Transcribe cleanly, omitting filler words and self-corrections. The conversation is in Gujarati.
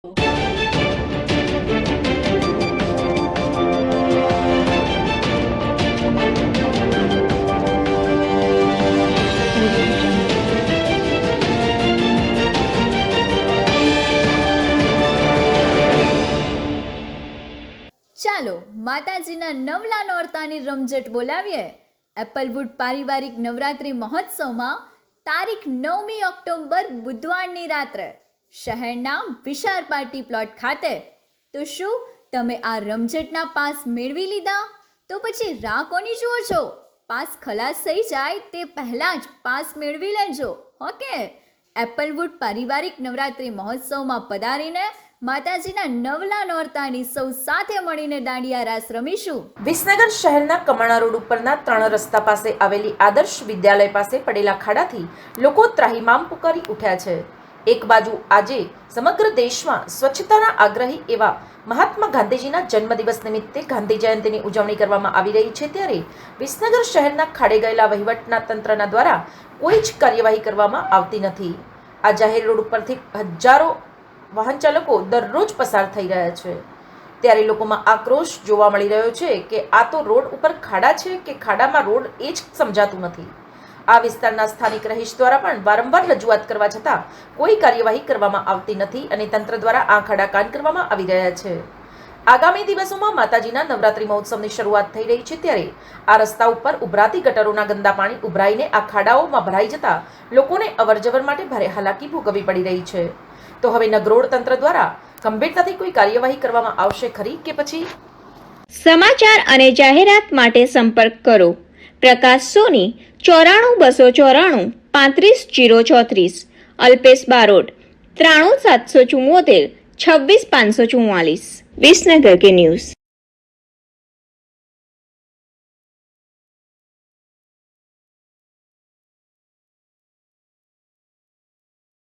ચાલો માતાજીના નવલા નોરતાની રમઝટ બોલાવીએ. એપલવુડ પારિવારિક નવરાત્રિ મહોત્સવમાં તારીખ 9મી ઓક્ટોબર બુધવારની રાત્રે શહેરના વિશાળ પાર્ટી પ્લોટ ખાતે. તો શું તમે આ રમઝટના પાસ મેળવી લીધા? તો પછી રાહ કોની જુઓ છો? પાસ ખલાસ થઈ જાય તે પહેલાં જ પાસ મેળવી લેજો. ઓકે, એપલવુડ પારિવારિક નવરાત્રિ મહોત્સવમાં પધારીને માતાજીના નવલા નોરતાની સૌ સાથે મળીને દાંડિયા રાસ રમીશું. વિસનગર શહેરના કમાણા રોડ ઉપરના 3 રસ્તા પાસે આવેલી આદર્શ વિદ્યાલય પાસે પડેલા ખાડાથી લોકો ત્રાહિમામ પુકારી ઉઠ્યા છે. એક બાજુ આજે સમગ્ર દેશમાં સ્વચ્છતાના આગ્રહી એવા મહાત્મા ગાંધીજીના જન્મદિવસ નિમિત્તે ગાંધી જયંતિની ઉજવણી કરવામાં આવી રહી છે, ત્યારે વિસનગર શહેરના ખાડે ગયેલા વહીવટના તંત્રના દ્વારા કોઈ જ કાર્યવાહી કરવામાં આવતી નથી. આ જાહેર રોડ ઉપરથી હજારો વાહન ચાલકો દરરોજ પસાર થઈ રહ્યા છે, ત્યારે લોકોમાં આક્રોશ જોવા મળી રહ્યો છે કે આ તો રોડ ઉપર ખાડા છે કે ખાડામાં રોડ એ જ સમજાતું નથી. આ વિસ્તારના સ્થાનિક રહીશ દ્વારા પણ વારંવાર રજૂઆત કરવા છતાં કોઈ કાર્યવાહી કરવામાં આવતી નથી અને તંત્ર દ્વારા આ ખાડા કાન કરવામાં આવી રહ્યા છે. આગામી દિવસોમાં માતાજીના નવરાત્રિ મહોત્સવની શરૂઆત થઈ રહી છે, ત્યારે આ રસ્તા ઉપર ઉભરાતી ગટરોના ગંદા પાણી ઉભરાઈને આ ખાડાઓમાં ભરાઈ જતા લોકોને અવરજવર માટે ભારે હાલાકી ભોગવવી પડી રહી છે. તો હવે નગરોડ તંત્ર દ્વારા ગંભીરતાથી કોઈ કાર્યવાહી કરવામાં આવશે ખરી કે પછી? સમાચાર અને જાહેરાત માટે સંપર્ક કરો પ્રકાશ સોની 94 294 35 034, અલ્પેશ બારોટ 93 774 26 544. વિસનગર કે ન્યૂઝ.